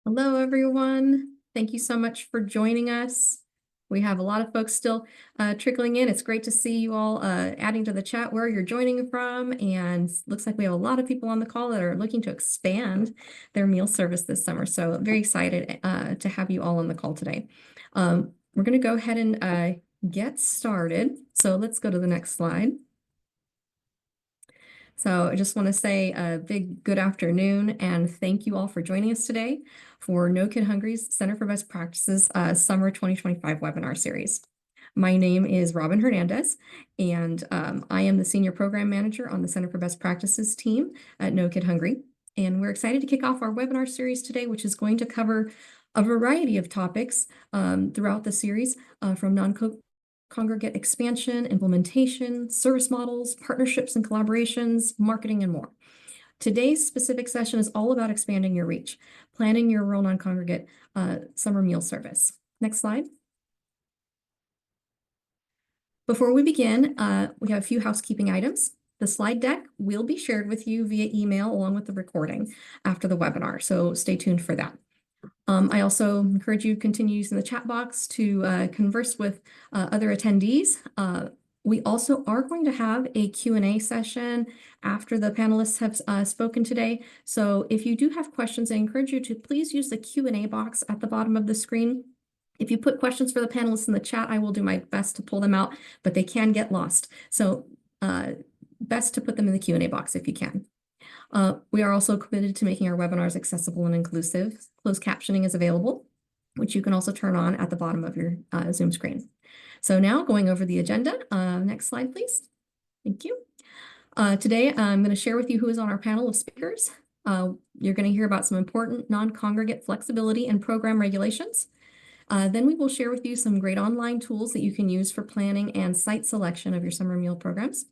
Hello, everyone. Thank you so much for joining us. We have a lot of folks still trickling in. It's great to see you all adding to the chat where you're joining from. And looks like we have a lot of people on the call that are looking to expand their meal service this summer. So very excited to have you all on the call today. We're going to go ahead and get started. So let's go to the next slide. So I just want to say a big good afternoon and thank you all for joining us today for No Kid Hungry's Center for Best Practices Summer 2025 webinar series. My name is Robin Hernandez, and I am the Senior Program Manager on the Center for Best Practices team at No Kid Hungry. And we're excited to kick off our webinar series today, which is going to cover a variety of topics throughout the series from non-congregate expansion, implementation, service models, partnerships and collaborations, marketing, and more. Today's specific session is all about expanding your reach, planning your rural non-congregate summer meal service. Next slide. Before we begin, we have a few housekeeping items. The slide deck will be shared with you via email along with the recording after the webinar, so stay tuned for that. I also encourage you to continue using the chat box to converse with other attendees. We also are going to have a Q&A session after the panelists have spoken today. So if you do have questions, I encourage you to please use the Q&A box at the bottom of the screen. If you put questions for the panelists in the chat, I will do my best to pull them out, but they can get lost. So best to put them in the Q&A box if you can. We are also committed to making our webinars accessible and inclusive. Closed captioning is available, which you can also turn on at the bottom of your Zoom screen. So now going over the agenda, next slide, please. Thank you. Today, I'm going to share with you who is on our panel of speakers. You're going to hear about some important non-congregate flexibility and program regulations. Then we will share with you some great online tools that you can use for planning and site selection of your summer meal programs.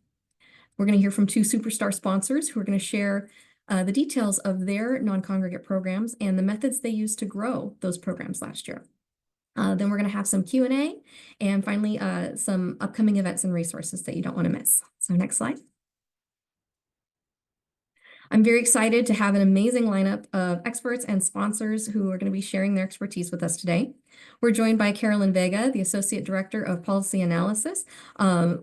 We're going to hear from two superstar sponsors who are going to share the details of their non-congregate programs and the methods they used to grow those programs last year. Then we're going to have some Q&A and finally some upcoming events and resources that you don't want to miss. So next slide. I'm very excited to have an amazing lineup of experts and sponsors who are going to be sharing their expertise with us today. We're joined by Carolyn Vega, the Associate Director of Policy Analysis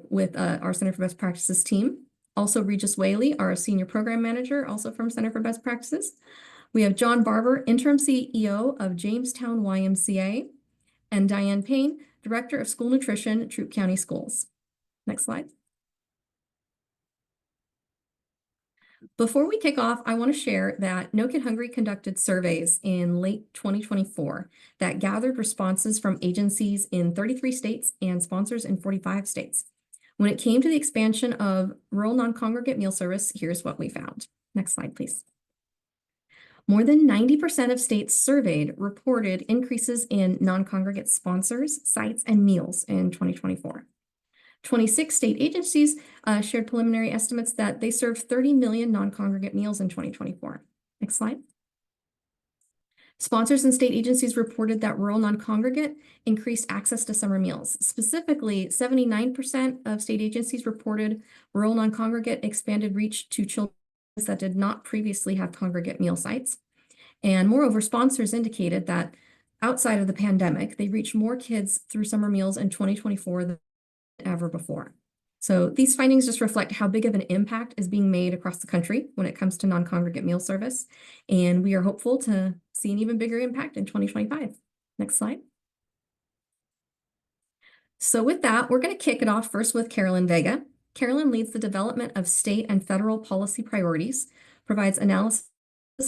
with our Center for Best Practices team. Also Regis Whaley, our Senior Program Manager, also from Center for Best Practices. We have John Barber, Interim CEO of Jamestown YMCA, and Diane Payne, Director of School Nutrition, Troup County Schools. Next slide. Before we kick off, I want to share that No Kid Hungry conducted surveys in late 2024 that gathered responses from agencies in 33 states and sponsors in 45 states. When it came to the expansion of rural non-congregate meal service, here's what we found. Next slide, please. More than 90% of states surveyed reported increases in non-congregate sponsors, sites, and meals in 2024. 26 state agencies shared preliminary estimates that they served 30 million non-congregate meals in 2024. Next slide. Sponsors and state agencies reported that rural non-congregate increased access to summer meals. Specifically, 79% of state agencies reported rural non-congregate expanded reach to children that did not previously have congregate meal sites. And moreover, sponsors indicated that outside of the pandemic, they reached more kids through summer meals in 2024 than ever before. So these findings just reflect how big of an impact is being made across the country when it comes to non-congregate meal service. And we are hopeful to see an even bigger impact in 2025. Next slide. So with that, we're going to kick it off first with Carolyn Vega. Carolyn leads the development of state and federal policy priorities, provides analysis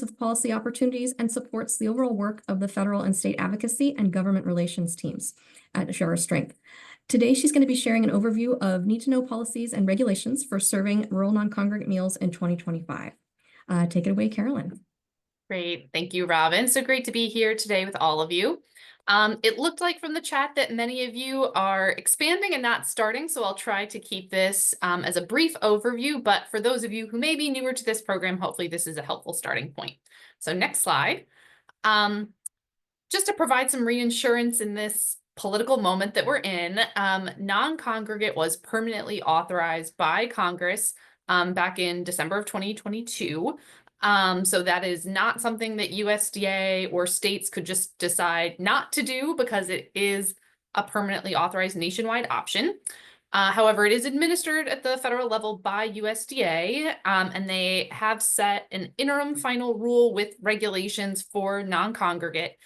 of policy opportunities, and supports the overall work of the federal and state advocacy and government relations teams at Share Our Strength. Today, she's going to be sharing an overview of need-to-know policies and regulations for serving rural non-congregate meals in 2025. Take it away, Carolyn. Great. Thank you, Robin. So great to be here today with all of you. It looked like from the chat that many of you are expanding and not starting, so I'll try to keep this as a brief overview, but for those of you who may be newer to this program, hopefully this is a helpful starting point. So next slide. Just to provide some reassurance in this political moment that we're in, non-congregate was permanently authorized by Congress back in December of 2022. So that is not something that USDA or states could just decide not to do because it is a permanently authorized nationwide option. However, it is administered at the federal level by USDA, and they have set an interim final rule with regulations for non-congregate.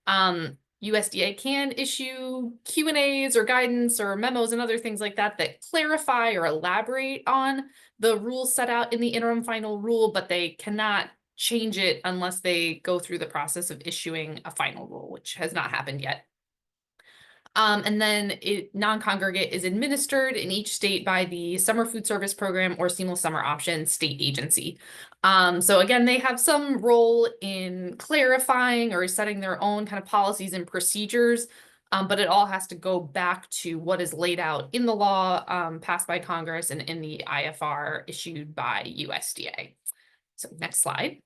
USDA can issue Q&As or guidance or memos and other things like that that clarify or elaborate on the rules set out in the interim final rule, but they cannot change it unless they go through the process of issuing a final rule, which has not happened yet. And then non-congregate is administered in each state by the Summer Food Service Program or Seamless Summer Option state agency. So again, they have some role in clarifying or setting their own kind of policies and procedures, but it all has to go back to what is laid out in the law passed by Congress and in the IFR issued by USDA. So next slide.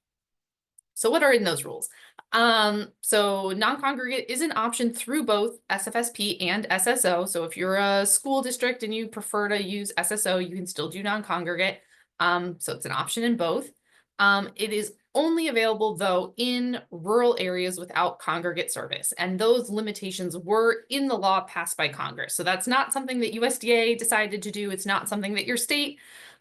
So what are in those rules? So non-congregate is an option through both SFSP and SSO. So if you're a school district and you prefer to use SSO, you can still do non-congregate. So it's an option in both. It is only available though in rural areas without congregate service. And those limitations were in the law passed by Congress. So that's not something that USDA decided to do. It's not something that your state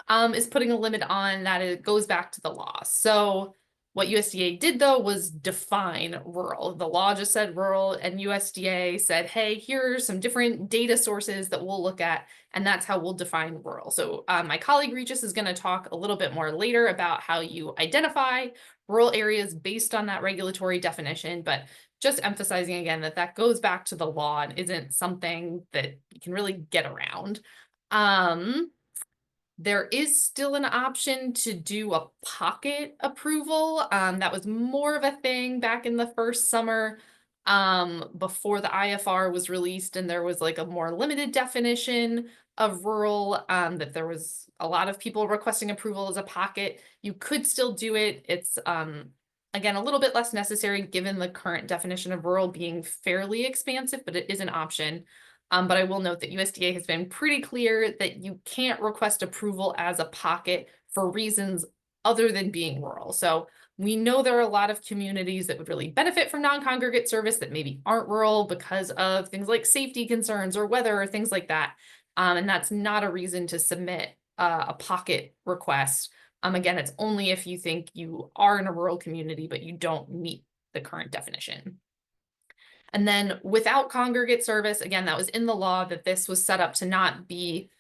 is putting a limit on. That it goes back to the law. So what USDA did though was define rural. The law just said rural, and USDA said, hey, here are some different data sources that we'll look at, and that's how we'll define rural. So my colleague Regis is going to talk a little bit more later about how you identify rural areas based on that regulatory definition, but just emphasizing again that that goes back to the law and isn't something that you can really get around. There is still an option to do a pocket approval. That was more of a thing back in the first summer before the IFR was released, and there was like a more limited definition of rural, that there was a lot of people requesting approval as a pocket. You could still do it. It's again, a little bit less necessary given the current definition of rural being fairly expansive, but it is an option. But I will note that USDA has been pretty clear that you can't request approval as a pocket for reasons other than being rural. So we know there are a lot of communities that would really benefit from non-congregate service that maybe aren't rural because of things like safety concerns or weather or things like that. And that's not a reason to submit a pocket request. Again, it's only if you think you are in a rural community, but you don't meet the current definition. And then without congregate service, again, that was in the law that this was set up to not be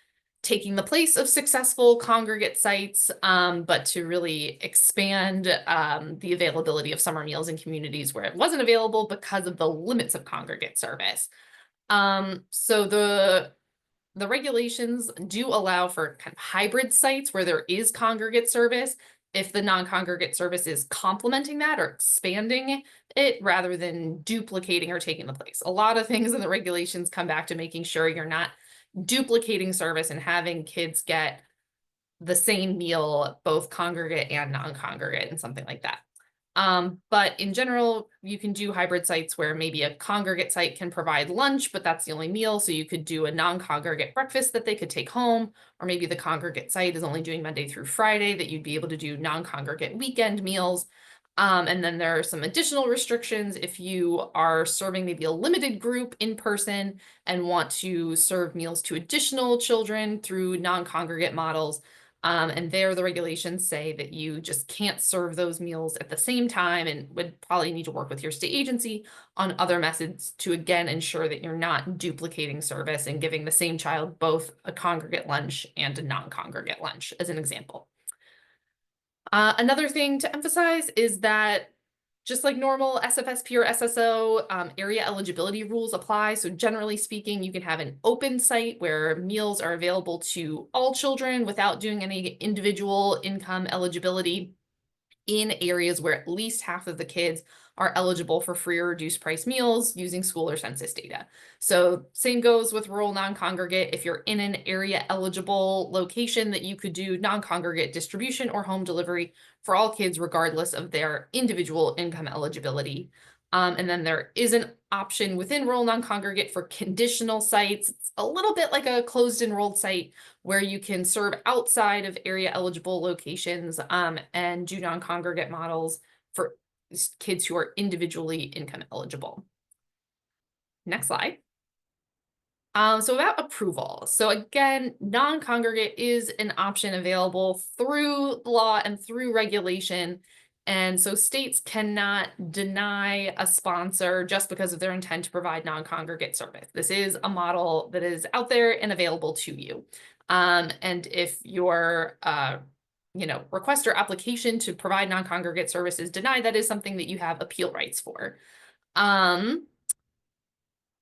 taking the place of successful congregate sites, but to really expand the availability of summer meals in communities where it wasn't available because of the limits of congregate service. So the regulations do allow for kind of hybrid sites where there is congregate service if the non-congregate service is complementing that or expanding it rather than duplicating or taking the place. A lot of things in the regulations come back to making sure you're not duplicating service and having kids get the same meal, both congregate and non-congregate and something like that. But in general, you can do hybrid sites where maybe a congregate site can provide lunch, but that's the only meal. So you could do a non-congregate breakfast that they could take home, or maybe the congregate site is only doing Monday through Friday that you'd be able to do non-congregate weekend meals. And then there are some additional restrictions if you are serving maybe a limited group in person and want to serve meals to additional children through non-congregate models. And there the regulations say that you just can't serve those meals at the same time and would probably need to work with your state agency on other methods to again ensure that you're not duplicating service and giving the same child both a congregate lunch and a non-congregate lunch as an example. Another thing to emphasize is that just like normal SFSP or SSO, area eligibility rules apply. So generally speaking, you can have an open site where meals are available to all children without doing any individual income eligibility in areas where at least half of the kids are eligible for free or reduced price meals using school or census data. So same goes with rural non-congregate. If you're in an area eligible location, that you could do non-congregate distribution or home delivery for all kids regardless of their individual income eligibility. And then there is an option within rural non-congregate for conditional sites. It's a little bit like a closed enrolled site where you can serve outside of area eligible locations and do non-congregate models for kids who are individually income eligible. Next slide. So about approval. So again, non-congregate is an option available through law and through regulation. And so states cannot deny a sponsor just because of their intent to provide non-congregate service. This is a model that is out there and available to you. And if your request or application to provide non-congregate service is denied, that is something that you have appeal rights for.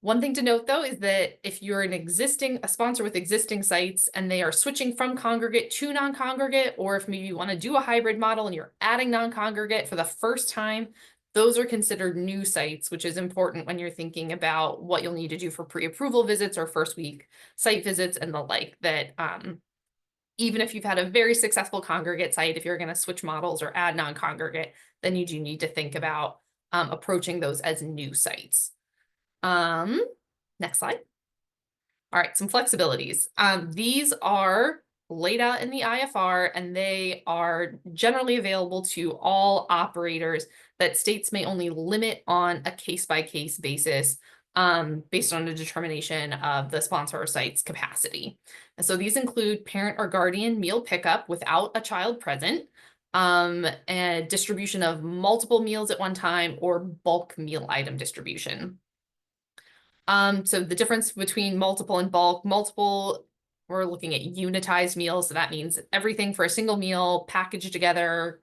One thing to note, though, is that if you're a sponsor with existing sites and they are switching from congregate to non-congregate, or if maybe you want to do a hybrid model and you're adding non-congregate for the first time, those are considered new sites, which is important when you're thinking about what you'll need to do for pre-approval visits or first week site visits and the like, that even if you've had a very successful congregate site, if you're going to switch models or add non-congregate, then you do need to think about approaching those as new sites. Next slide. All right, some flexibilities. These are laid out in the IFR, and they are generally available to all operators that states may only limit on a case-by-case basis based on a determination of the sponsor or site's capacity. And so these include parent or guardian meal pickup without a child present, and distribution of multiple meals at one time, or bulk meal item distribution. So the difference between multiple and bulk, we're looking at unitized meals. So that means everything for a single meal packaged together,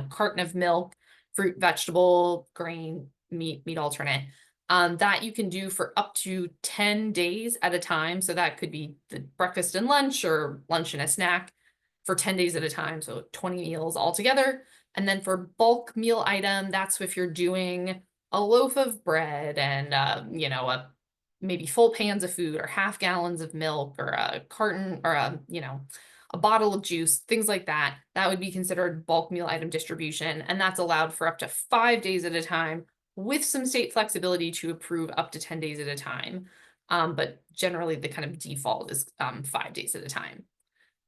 carton of milk, fruit, vegetable, grain, meat alternate, that you can do for up to 10 days at a time. So that could be the breakfast and lunch, or lunch and a snack for 10 days at a time. So 20 meals altogether. And then for bulk meal item, that's if you're doing a loaf of bread and, maybe full pans of food, or half gallons of milk, or a carton, or a bottle of juice, things like that. That would be considered bulk meal item distribution. And that's allowed for up to 5 days at a time, with some state flexibility to approve up to 10 days at a time. But generally the kind of default is 5 days at a time.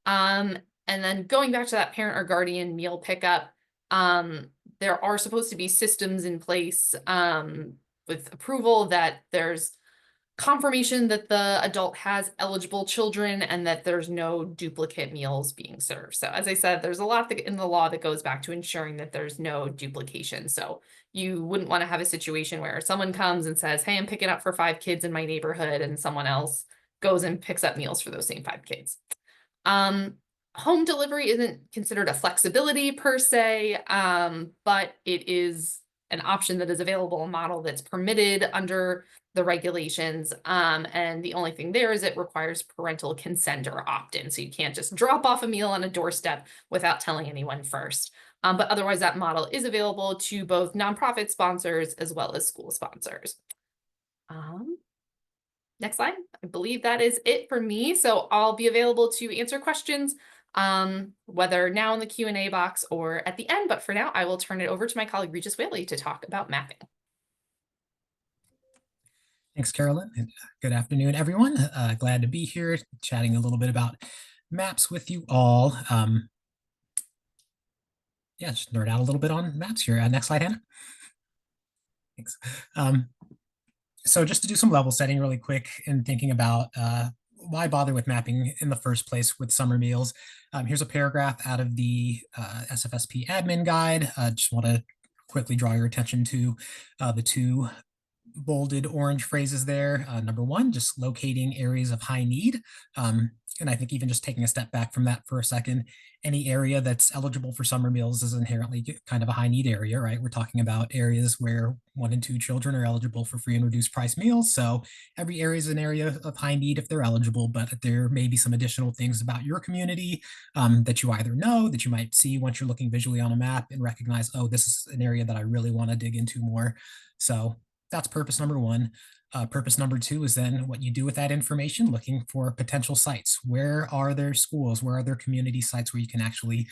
And then going back to that parent or guardian meal pickup, there are supposed to be systems in place with approval that there's confirmation that the adult has eligible children and that there's no duplicate meals being served. So as I said, there's a lot in the law that goes back to ensuring that there's no duplication. So you wouldn't want to have a situation where someone comes and says, hey, I'm picking up for 5 kids in my neighborhood, and someone else goes and picks up meals for those same 5 kids. Home delivery isn't considered a flexibility per se, but it is an option that is available, a model that's permitted under the regulations. And the only thing there is it requires parental consent or opt-in. So you can't just drop off a meal on a doorstep without telling anyone first. But otherwise, that model is available to both nonprofit sponsors as well as school sponsors. Next slide. I believe that is it for me. So I'll be available to answer questions, whether now in the Q&A box or at the end. But for now, I will turn it over to my colleague, Regis Whaley, to talk about mapping. Thanks, Carolyn, and good afternoon, everyone. Glad to be here chatting a little bit about maps with you all. Just nerd out a little bit on maps here. Next slide, Hannah. Thanks. So just to do some level setting really quick and thinking about why bother with mapping in the first place with summer meals. Here's a paragraph out of the SFSP admin guide. Just want to quickly draw your attention to the 2 bolded orange phrases there. Number 1, just locating areas of high need. And I think even just taking a step back from that for a second, any area that's eligible for summer meals is inherently kind of a high need area, right? We're talking about areas where 1 and 2 children are eligible for free and reduced price meals. So every area is an area of high need if they're eligible, but there may be some additional things about your community that you either know, that you might see once you're looking visually on a map and recognize, oh, this is an area that I really want to dig into more. So that's purpose number 1. Purpose number 2 is then what you do with that information, looking for potential sites. Where are there schools? Where are there community sites where you can actually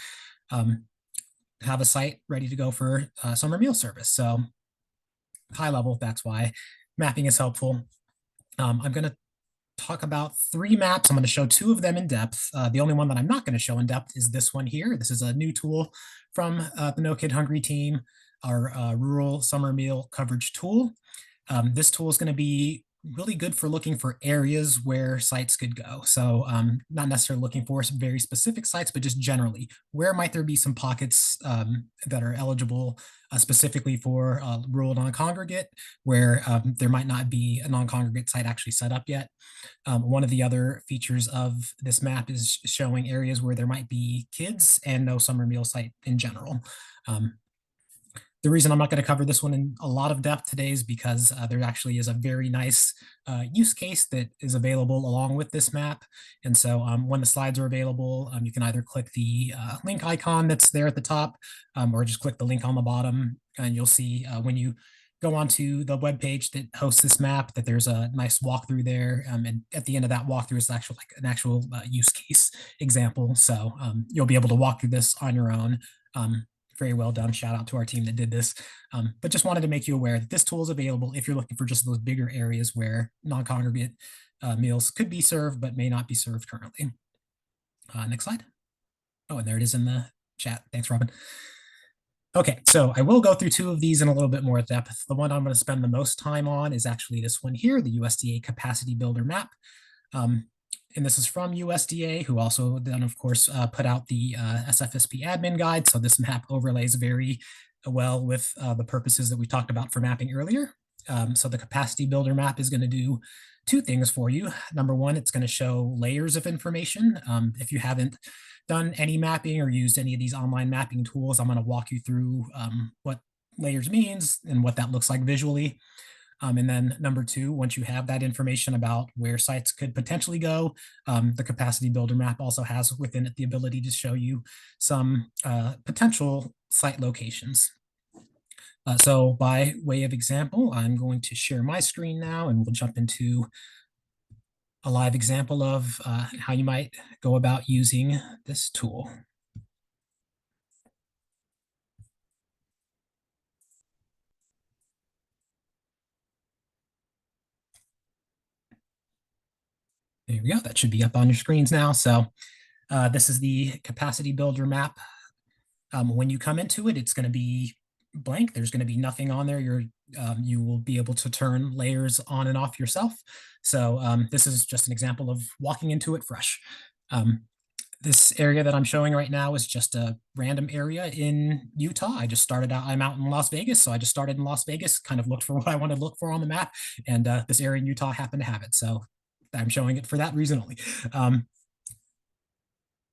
have a site ready to go for summer meal service? So high level, that's why mapping is helpful. I'm going to talk about 3 maps. I'm going to show 2 of them in depth. The only one that I'm not going to show in depth is this one here. This is a new tool from the No Kid Hungry team, our rural summer meal coverage tool. This tool is going to be really good for looking for areas where sites could go. So not necessarily looking for some very specific sites, but just generally, where might there be some pockets that are eligible specifically for rural non-congregate, where there might not be a non-congregate site actually set up yet. One of the other features of this map is showing areas where there might be kids and no summer meal site in general. The reason I'm not going to cover this one in a lot of depth today is because there actually is a very nice use case that is available along with this map. And so when the slides are available, you can either click the link icon that's there at the top or just click the link on the bottom. And you'll see when you go onto the web page that hosts this map that there's a nice walkthrough there. And at the end of that walkthrough is actually like an actual use case example. So you'll be able to walk through this on your own. Very well done. Shout out to our team that did this. But just wanted to make you aware that this tool is available if you're looking for just those bigger areas where non-congregate meals could be served, but may not be served currently. Next slide. Oh, and there it is in the chat. Thanks, Robin. Okay, so I will go through 2 of these in a little bit more depth. The one I'm going to spend the most time on is actually this one here, the USDA Capacity Builder Map. And this is from USDA, who also then, of course, put out the SFSP admin guide. So this map overlays very well with the purposes that we talked about for mapping earlier. So the capacity builder map is going to do 2 things for you. Number one, it's going to show layers of information. If you haven't done any mapping or used any of these online mapping tools, I'm going to walk you through what layers means and what that looks like visually. And then number 2, once you have that information about where sites could potentially go, the capacity builder map also has within it the ability to show you some potential site locations. So by way of example, I'm going to share my screen now and we'll jump into a live example of how you might go about using this tool. There we go. That should be up on your screens now. So this is the capacity builder map. When you come into it, it's going to be blank. There's going to be nothing on there. You will be able to turn layers on and off yourself. So this is just an example of walking into it fresh. This area that I'm showing right now is just a random area in Utah. I just started out, I'm out in Las Vegas. So I just started in Las Vegas, kind of looked for what I wanted to look for on the map. And this area in Utah happened to have it. So I'm showing it for that reason only.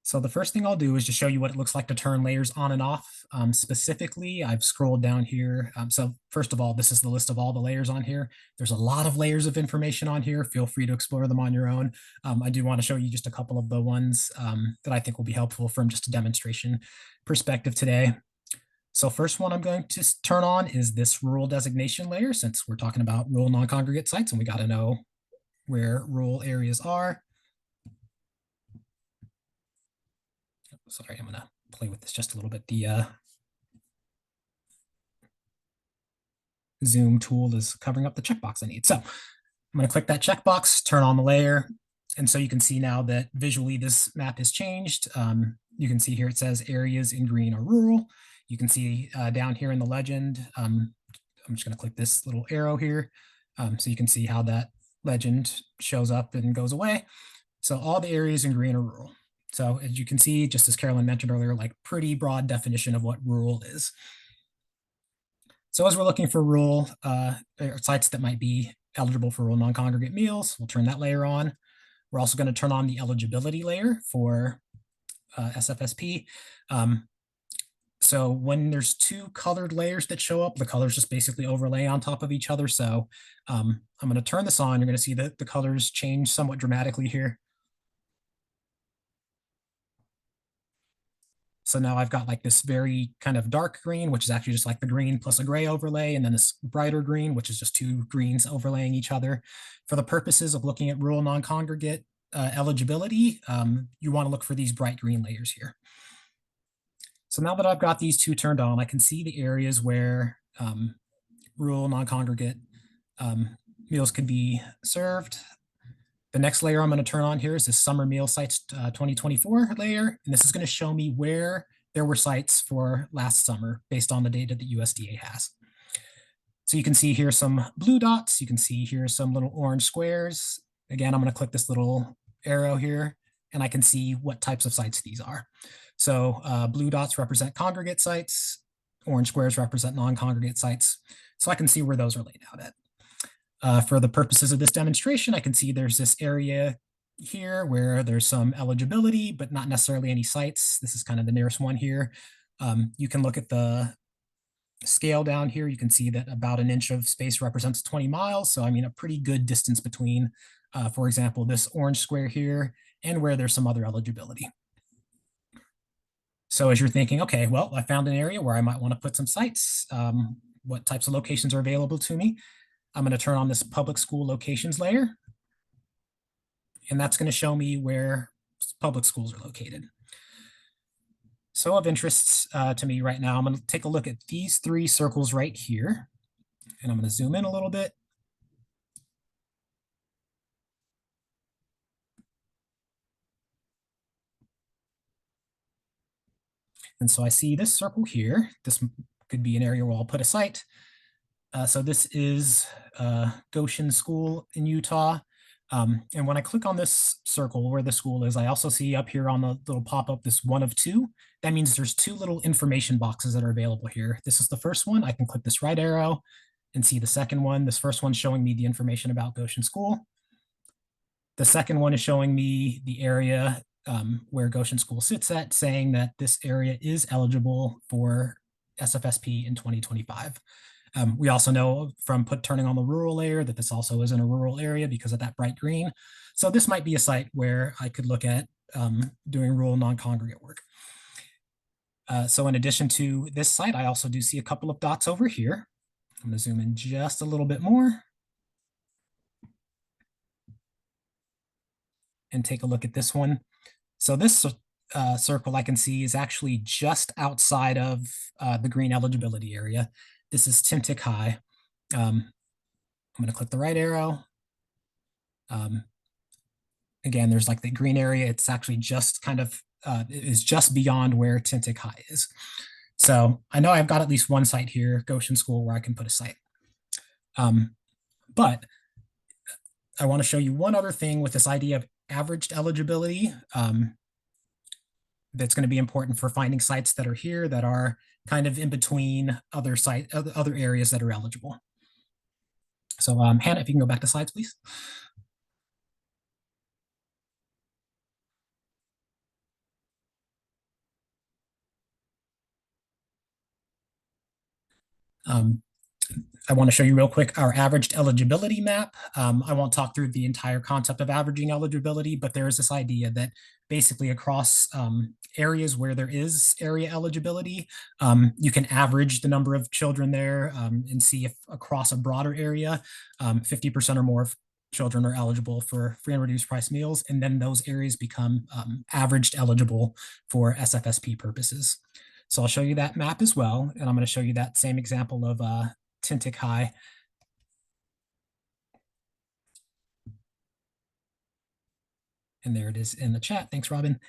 So the first thing I'll do is just show you what it looks like to turn layers on and off. Specifically, I've scrolled down here. So first of all, this is the list of all the layers on here. There's a lot of layers of information on here. Feel free to explore them on your own. I do want to show you just a couple of the ones that I think will be helpful from just a demonstration perspective today. So first one I'm going to turn on is this rural designation layer, since we're talking about rural non-congregate sites and we got to know where rural areas are. Sorry, I'm going to play with this just a little bit. The Zoom tool is covering up the checkbox I need. So I'm going to click that checkbox, turn on the layer. And so you can see now that visually this map has changed. You can see here it says areas in green are rural. You can see down here in the legend, I'm just going to click this little arrow here. So you can see how that legend shows up and goes away. So all the areas in green are rural. So as you can see, just as Carolyn mentioned earlier, like pretty broad definition of what rural is. So as we're looking for rural sites that might be eligible for rural non-congregate meals, we'll turn that layer on. We're also going to turn on the eligibility layer for SFSP. So when there's 2 colored layers that show up, the colors just basically overlay on top of each other. So I'm going to turn this on. You're going to see that the colors change somewhat dramatically here. So now I've got like this very kind of dark green, which is actually just like the green plus a gray overlay, and then this brighter green, which is just 2 greens overlaying each other. For the purposes of looking at rural non-congregate eligibility, you want to look for these bright green layers here. So now that I've got these 2 turned on, I can see the areas where rural non-congregate meals could be served. The next layer I'm going to turn on here is this summer meal sites 2024 layer, and this is going to show me where there were sites for last summer based on the data that USDA has. So you can see here some blue dots. You can see here some little orange squares. Again, I'm going to click this little arrow here, and I can see what types of sites these are. So blue dots represent congregate sites. Orange squares represent non-congregate sites. So I can see where those are laid out at. For the purposes of this demonstration, I can see there's this area here where there's some eligibility, but not necessarily any sites. This is kind of the nearest one here. You can look at the scale down here. You can see that about an inch of space represents 20 miles. So I mean, a pretty good distance between, for example, this orange square here and where there's some other eligibility. So as you're thinking, okay, well, I found an area where I might want to put some sites. What types of locations are available to me? I'm going to turn on this public school locations layer. And that's going to show me where public schools are located. So of interest to me right now, I'm going to take a look at these 3 circles right here. And I'm going to zoom in a little bit. And so I see this circle here. This could be an area where I'll put a site. So this is Goshen School in Utah. And when I click on this circle where the school is, I also see up here on the little pop-up this 1 of 2. That means there's 2 little information boxes that are available here. This is the first one. I can click this right arrow and see the second one. This first one's showing me the information about Goshen School. The second one is showing me the area where Goshen School sits at, saying that this area is eligible for SFSP in 2025. We also know from turning on the rural layer that this also is in a rural area because of that bright green. So this might be a site where I could look at doing rural non-congregate work. So in addition to this site, I also do see a couple of dots over here. I'm going to zoom in just a little bit more and take a look at this one. So this circle I can see is actually just outside of the green eligibility area. This is Timtic High. I'm going to click the right arrow. Again, there's like the green area. It's actually just kind of, is just beyond where Timtic High is. So I know I've got at least one site here, Goshen School, where I can put a site. But I want to show you one other thing with this idea of averaged eligibility that's going to be important for finding sites that are here that are kind of in between other areas that are eligible. So Hannah, if you can go back to slides, please. I want to show you real quick our averaged eligibility map. I won't talk through the entire concept of averaging eligibility, but there is this idea that basically across areas where there is area eligibility, you can average the number of children there and see if across a broader area, 50% or more of children are eligible for free and reduced price meals, and then those areas become averaged eligible for SFSP purposes. So I'll show you that map as well, and I'm going to show you that same example of Timtic High. And there it is in the chat. Thanks, Robin.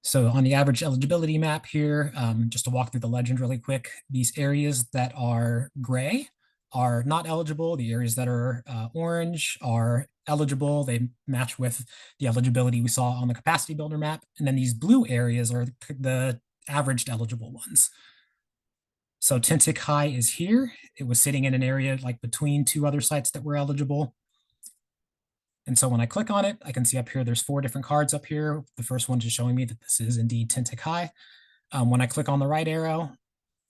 So on the average eligibility map here, just to walk through the legend really quick, these areas that are gray are not eligible. The areas that are orange are eligible. They match with the eligibility we saw on the capacity builder map. And then these blue areas are the averaged eligible ones. So Timtic High is here. It was sitting in an area like between 2 other sites that were eligible. And so when I click on it, I can see up here, there's 4 different cards up here. The first one just showing me that this is indeed Timtic High. When I click on the right arrow,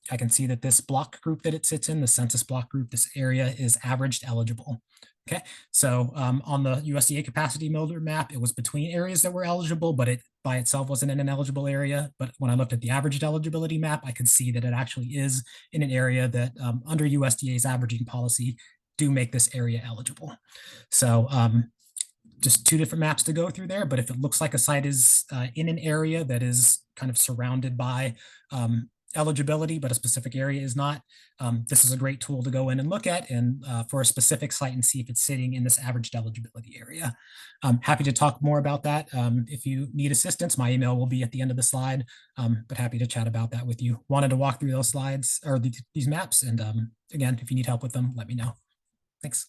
I can see that this block group that it sits in, the census block group, this area is averaged eligible. Okay, so on the USDA capacity builder map, it was between areas that were eligible, but it by itself wasn't in an eligible area. But when I looked at the averaged eligibility map, I could see that it actually is in an area that under USDA's averaging policy do make this area eligible. So just two different maps to go through there. But if it looks like a site is in an area that is kind of surrounded by eligibility, but a specific area is not, this is a great tool to go in and look at and for a specific site and see if it's sitting in this averaged eligibility area. I'm happy to talk more about that. If you need assistance, my email will be at the end of the slide, but happy to chat about that with you. Wanted to walk through those slides or these maps. And again, if you need help with them, let me know. Thanks.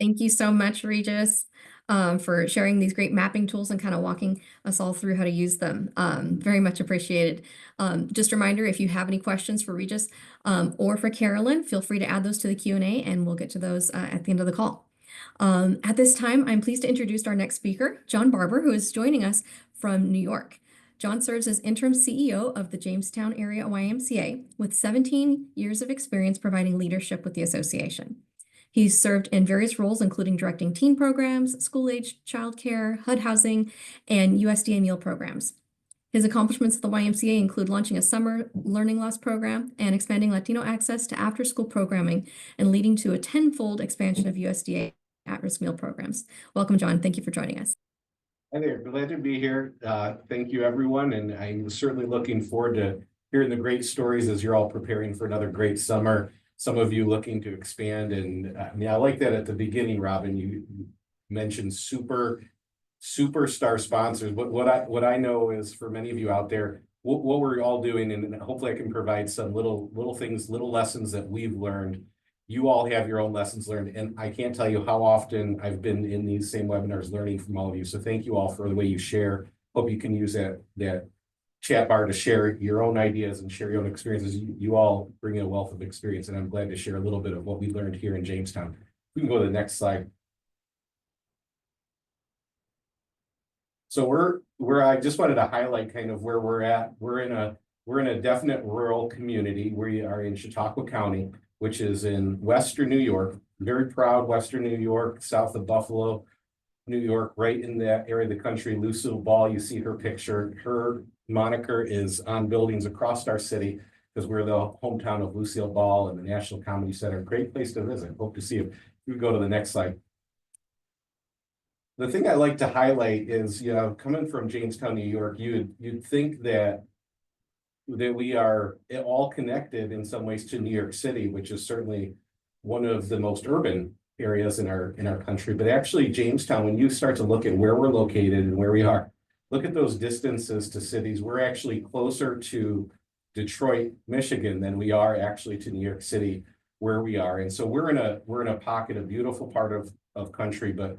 Thank you so much, Regis, for sharing these great mapping tools and kind of walking us all through how to use them. Very much appreciated. Just a reminder, if you have any questions for Regis or for Carolyn, feel free to add those to the Q&A and we'll get to those at the end of the call. At this time, I'm pleased to introduce our next speaker, John Barber, who is joining us from New York. John serves as interim CEO of the Jamestown Area YMCA with 17 years of experience providing leadership with the association. He's served in various roles, including directing teen programs, school-age childcare, HUD housing, and USDA meal programs. His accomplishments at the YMCA include launching a summer learning loss program and expanding Latino access to after-school programming and leading to a tenfold expansion of USDA at-risk meal programs. Welcome, John. Thank you for joining us. Hi there. Glad to be here. Thank you, everyone. And I'm certainly looking forward to hearing the great stories as you're all preparing for another great summer. Some of you looking to expand, and I like that at the beginning, Robin, you mentioned superstar sponsors. But what I know is for many of you out there, what we're all doing, and hopefully I can provide some little things, little lessons that we've learned. You all have your own lessons learned, and I can't tell you how often I've been in these same webinars learning from all of you. So thank you all for the way you share. Hope you can use that chat bar to share your own ideas and share your own experiences. You all bring a wealth of experience, and I'm glad to share a little bit of what we learned here in Jamestown. We can go to the next slide. So I just wanted to highlight kind of where we're at. We're in a definite rural community. We are in Chautauqua County, which is in Western New York. Very proud Western New York, south of Buffalo, New York, right in that area of the country. Lucille Ball, you see her picture. Her moniker is on buildings across our city because we're the hometown of Lucille Ball and the National Comedy Center. Great place to visit. Hope to see you. You go to the next slide. The thing I like to highlight is, coming from Jamestown, New York, you'd think that we are all connected in some ways to New York City, which is certainly one of the most urban areas in our country. But actually, Jamestown, when you start to look at where we're located and where we are, look at those distances to cities. We're actually closer to Detroit, Michigan than we are actually to New York City, where we are. And so we're in a pocket, a beautiful part of country, but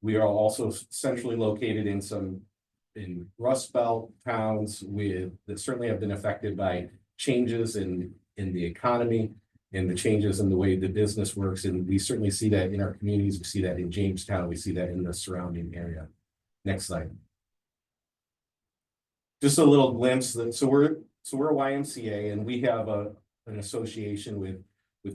we are also centrally located in Rust Belt towns that certainly have been affected by changes in the economy and the changes in the way the business works. And we certainly see that in our communities. We see that in Jamestown. We see that in the surrounding area. Next slide. Just a little glimpse. So we're a YMCA, and we have an association with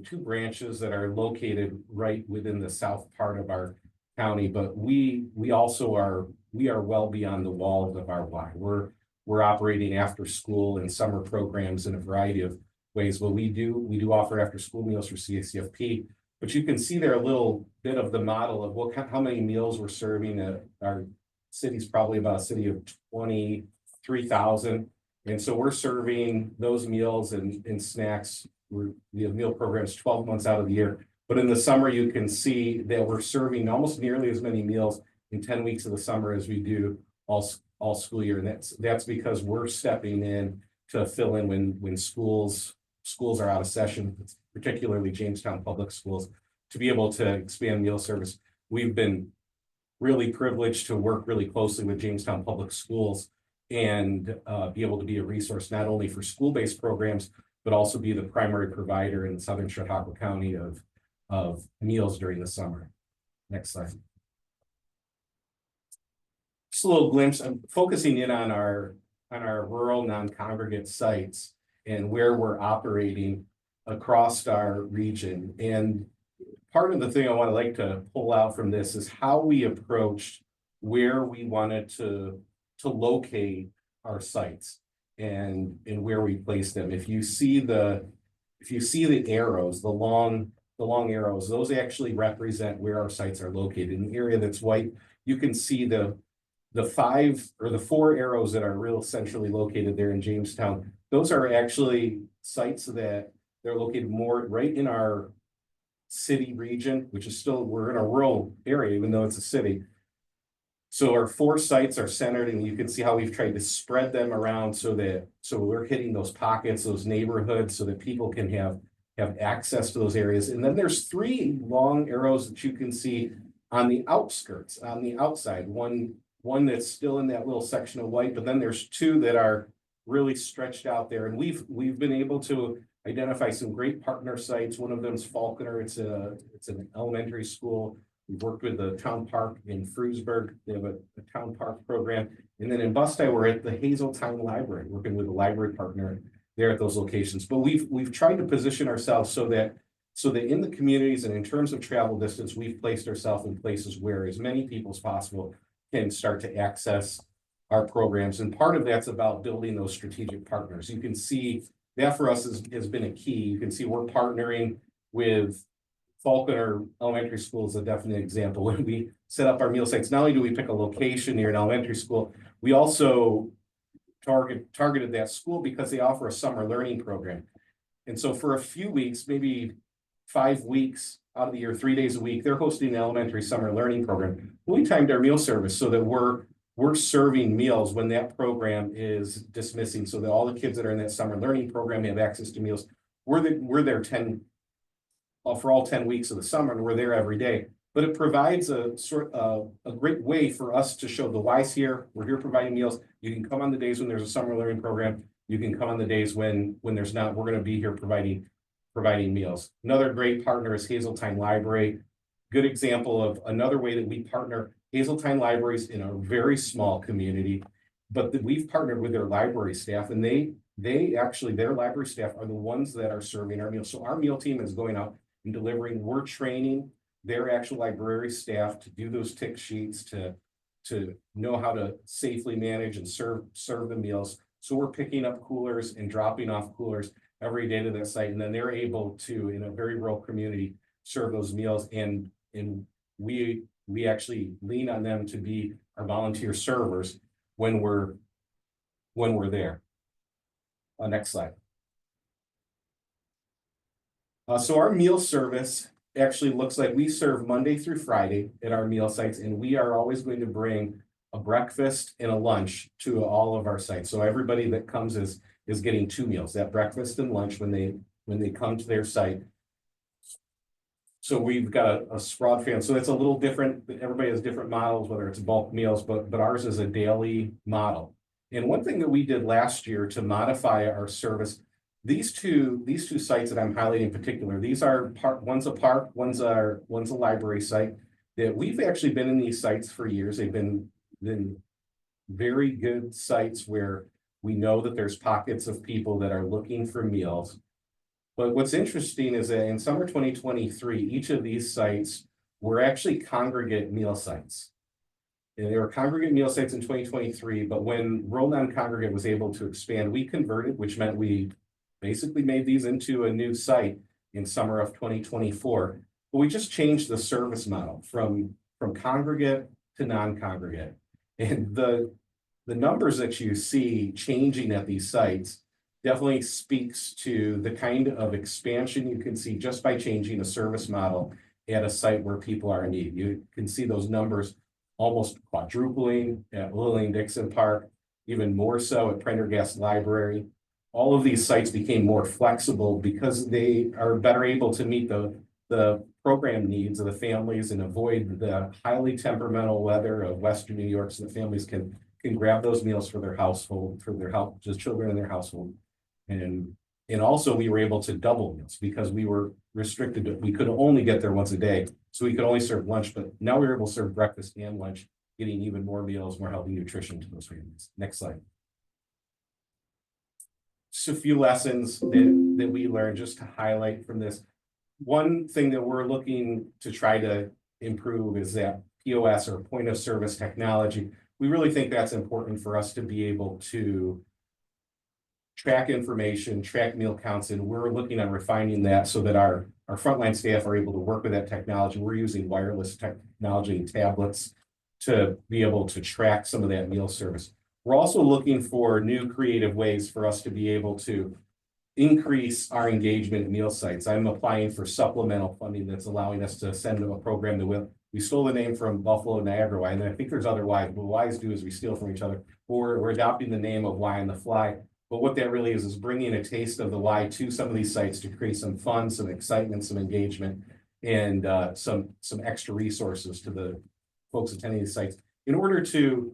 two branches that are located right within the south part of our county. But we also are well beyond the walls of our Y. We're operating after school and summer programs in a variety of ways. But we do offer after school meals for CACFP. But you can see there a little bit of the model of how many meals we're serving. Our city's probably about a city of 23,000. And so we're serving those meals and snacks. We have meal programs 12 months out of the year. But in the summer, you can see that we're serving almost nearly as many meals in 10 weeks of the summer as we do all school year. And that's because we're stepping in to fill in when schools are out of session, particularly Jamestown Public Schools, to be able to expand meal service. We've been really privileged to work really closely with Jamestown Public Schools and be able to be a resource not only for school-based programs, but also be the primary provider in Southern Chautauqua County of meals during the summer. Next slide. Just a little glimpse. I'm focusing in on our rural non-congregate sites and where we're operating across our region. And part of the thing I want to like to pull out from this is how we approached where we wanted to locate our sites and where we place them. If you see the arrows, the long long arrows, those actually represent where our sites are located. In the area that's white, you can see the 5 or the 4 arrows that are real centrally located there in Jamestown. Those are actually sites that they're located more right in our city region, which is still, we're in a rural area, even though it's a city. So our 4 sites are centered, and you can see how we've tried to spread them around so we're hitting those pockets, those neighborhoods, so that people can have access to those areas. And then there's 3 long arrows that you can see on the outskirts, on the outside. One that's still in that little section of white, but then there's 2 that are really stretched out there. And we've been able to identify some great partner sites. One of them is Faulkner. It's an elementary school. We've worked with the town park in Frewsburg. They have a town park program. And then in Busti, we're at the Hazeltine Library, working with a library partner there at those locations. But we've tried to position ourselves so that in the communities and in terms of travel distance, we've placed ourselves in places where as many people as possible can start to access our programs. And part of that's about building those strategic partners. You can see that for us has been a key. You can see we're partnering with Faulkner Elementary School is a definite example. When we set up our meal sites, not only do we pick a location near an elementary school, we also targeted that school because they offer a summer learning program. And so for a few weeks, maybe 5 weeks out of the year, 3 days a week, they're hosting an elementary summer learning program. We timed our meal service so that we're serving meals when that program is dismissing, so that all the kids that are in that summer learning program have access to meals. We're there for all 10 weeks of the summer, and we're there every day. But it provides a great way for us to show the why's here. We're here providing meals. You can come on the days when there's a summer learning program. You can come on the days when there's not. We're going to be here providing meals. Another great partner is Hazeltine Library. Good example of another way that we partner. Hazeltine Libraries in a very small community, but we've partnered with their library staff, and they actually, their library staff are the ones that are serving our meals. So our meal team is going out and delivering. We're training their actual library staff to do those tick sheets, to know how to safely manage and serve the meals. So we're picking up coolers and dropping off coolers every day to that site, and then they're able to, in a very rural community, serve those meals. And we actually lean on them to be our volunteer servers when we're there. Next slide. So our meal service actually looks like we serve Monday through Friday at our meal sites, and we are always going to bring a breakfast and a lunch to all of our sites. So everybody that comes is getting 2 meals, that breakfast and lunch when they come to their site. So we've got a Sprout fan. So it's a little different. Everybody has different models, whether it's bulk meals, but ours is a daily model. And one thing that we did last year to modify our service, these two sites that I'm highlighting in particular, these are one's a park, one's a library site, that we've actually been in these sites for years. They've been very good sites where we know that there's pockets of people that are looking for meals. But what's interesting is that in summer 2023, each of these sites were actually congregate meal sites. And they were congregate meal sites in 2023, but when Rural Non-Congregate was able to expand, we converted, which meant we basically made these into a new site in summer of 2024. But we just changed the service model from congregate to non-congregate. And the numbers that you see changing at these sites definitely speaks to the kind of expansion you can see just by changing a service model at a site where people are in need. You can see those numbers almost quadrupling at Lillian-Dixon Park, even more so at Prendergast Library. All of these sites became more flexible because they are better able to meet the program needs of the families and avoid the highly temperamental weather of Western New York, so the families can grab those meals for their household, for their just children in their household. And also we were able to double meals because we were restricted to, we could only get there once a day. So we could only serve lunch, but now we're able to serve breakfast and lunch, getting even more meals, more healthy nutrition to those families. Next slide. Just a few lessons that we learned just to highlight from this. One thing that we're looking to try to improve is that POS, or point of service technology. We really think that's important for us to be able to track information, track meal counts, and we're looking at refining that so that our our frontline staff are able to work with that technology. We're using wireless technology and tablets to be able to track some of that meal service. We're also looking for new creative ways for us to be able to increase our engagement in meal sites. I'm applying for supplemental funding that's allowing us to send a program that we stole the name from Buffalo Niagara Y, and I think there's other Ys, but what Ys do is we steal from each other. We're adopting the name of Y on the Fly, but what that really is bringing a taste of the Y to some of these sites to create some fun, some excitement, some engagement, and some extra resources to the folks attending these sites in order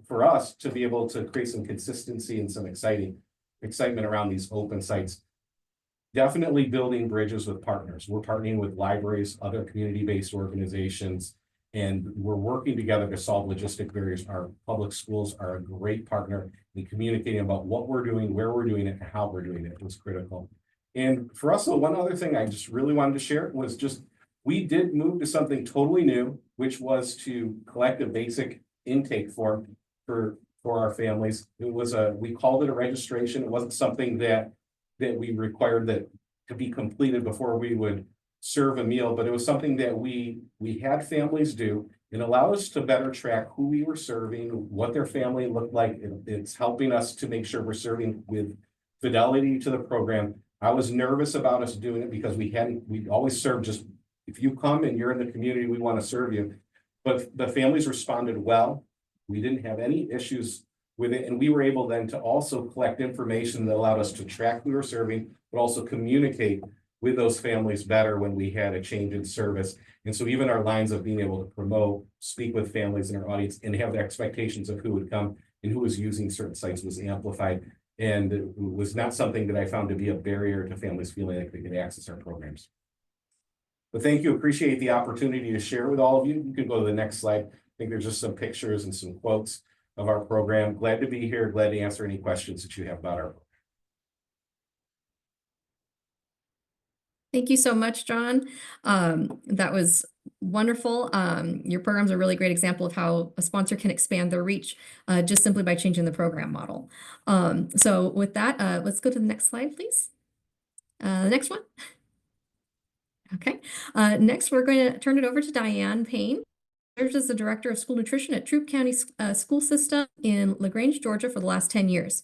for us to be able to create some consistency and some excitement around these open sites. Definitely building bridges with partners. We're partnering with libraries, other community-based organizations, and we're working together to solve logistic barriers. Our public schools are a great partner in communicating about what we're doing, where we're doing it, and how we're doing it. It was critical. And for us, one other thing I just really wanted to share was just, we did move to something totally new, which was to collect a basic intake form for our families. It was we called it a registration. It wasn't something that we required that to be completed before we would serve a meal, but it was something that we had families do. It allowed us to better track who we were serving, what their family looked like. It's helping us to make sure we're serving with fidelity to the program. I was nervous about us doing it because we always served just, if you come and you're in the community, we want to serve you. But the families responded well. We didn't have any issues with it. And we were able then to also collect information that allowed us to track who we were serving, but also communicate with those families better when we had a change in service. And so even our lines of being able to promote, speak with families in our audience and have the expectations of who would come and who was using certain sites was amplified. And it was not something that I found to be a barrier to families feeling like they could access our programs. But thank you, appreciate the opportunity to share with all of you. You can go to the next slide. I think there's just some pictures and some quotes of our program. Glad to be here. Glad to answer any questions that you have about our program. Thank you so much, John. That was wonderful. Your program's a really great example of how a sponsor can expand their reach just simply by changing the program model. So with that, let's go to the next slide, please. The next one. Okay. Next, we're going to turn it over to Diane Payne. Served as the Director of School Nutrition at Troup County School System in LaGrange, Georgia for the last 10 years.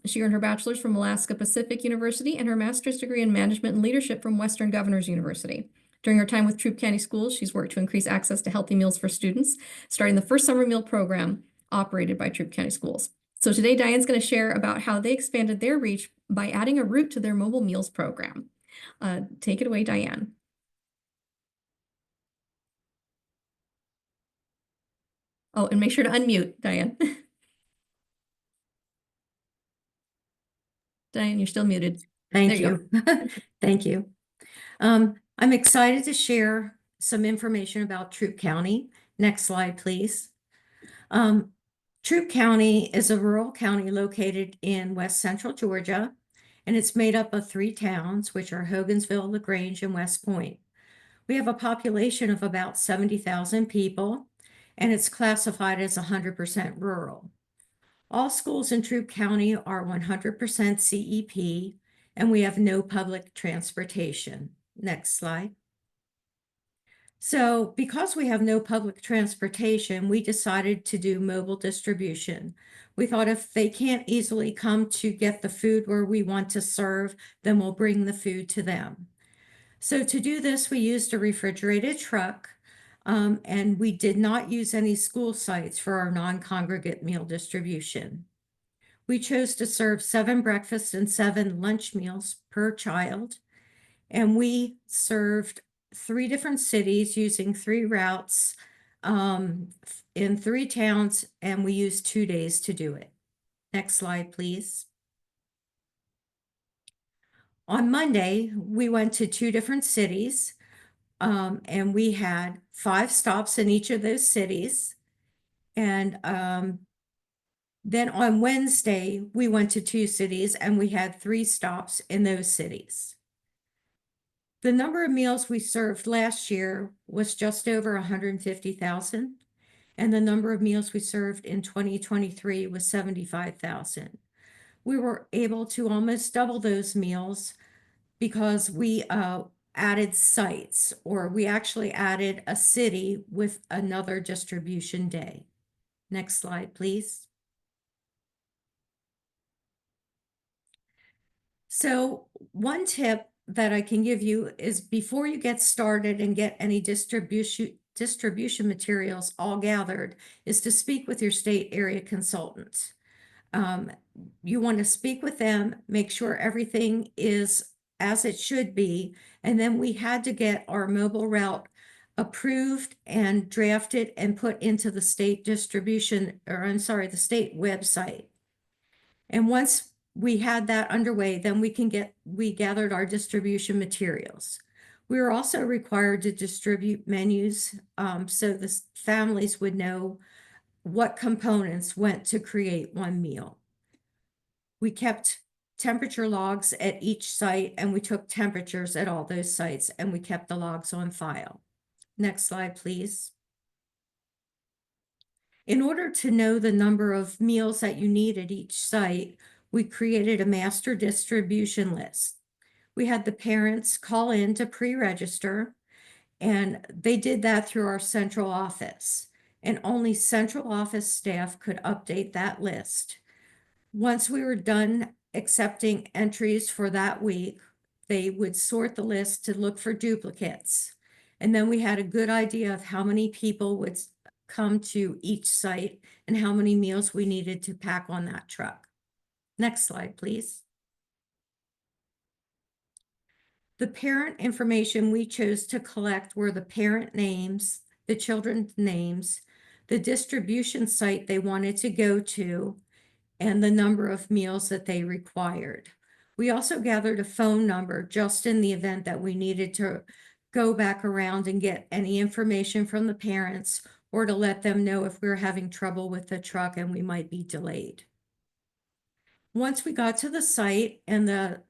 She earned her bachelor's from Alaska Pacific University and her master's degree in management and leadership from Western Governors University. During her time with Troup County Schools, she's worked to increase access to healthy meals for students, starting the first summer meal program operated by Troup County Schools. So today, Diane's going to share about how they expanded their reach by adding a route to their mobile meals program. Take it away, Diane. Oh, and make sure to unmute, Diane. Diane, you're still muted. Thank you. Thank you. I'm excited to share some information about Troup County. Next slide, please. Troup County is a rural county located in west central Georgia, and it's made up of 3 towns, which are Hogansville, LaGrange, and West Point. We have a population of about 70,000 people, and it's classified as 100% rural. All schools in Troup County are 100% CEP, and we have no public transportation. Next slide. So because we have no public transportation, we decided to do mobile distribution. We thought if they can't easily come to get the food where we want to serve, then we'll bring the food to them. So to do this, we used a refrigerated truck, and we did not use any school sites for our non-congregate meal distribution. We chose to serve 7 breakfast and 7 lunch meals per child, and we served 3 different cities using 3 routes in 3 towns, and we used 2 days to do it. Next slide, please. On Monday, we went to 2 different cities, and we had 5 stops in each of those cities. And then on Wednesday, we went to 2 cities, and we had 3 stops in those cities. The number of meals we served last year was just over 150,000, and the number of meals we served in 2023 was 75,000. We were able to almost double those meals because we added sites, or we actually added a city with another distribution day. Next slide, please. So one tip that I can give you is before you get started and get any distribution materials all gathered, is to speak with your state area consultants. You want to speak with them, make sure everything is as it should be, and then we had to get our mobile route approved and drafted and put into the state distribution, or I'm sorry, the state website. And once we had that underway, then we gathered our distribution materials. We were also required to distribute menus so the families would know what components went to create one meal. We kept temperature logs at each site, and we took temperatures at all those sites, and we kept the logs on file. Next slide, please. In order to know the number of meals that you need at each site, we created a master distribution list. We had the parents call in to pre-register, and they did that through our central office. And only central office staff could update that list. Once we were done accepting entries for that week, they would sort the list to look for duplicates. And then we had a good idea of how many people would come to each site and how many meals we needed to pack on that truck. Next slide, please. The parent information we chose to collect were the parent names, the children's names, the distribution site they wanted to go to, and the number of meals that they required. We also gathered a phone number just in the event that we needed to go back around and get any information from the parents, or to let them know if we were having trouble with the truck and we might be delayed. Once we got to the site and the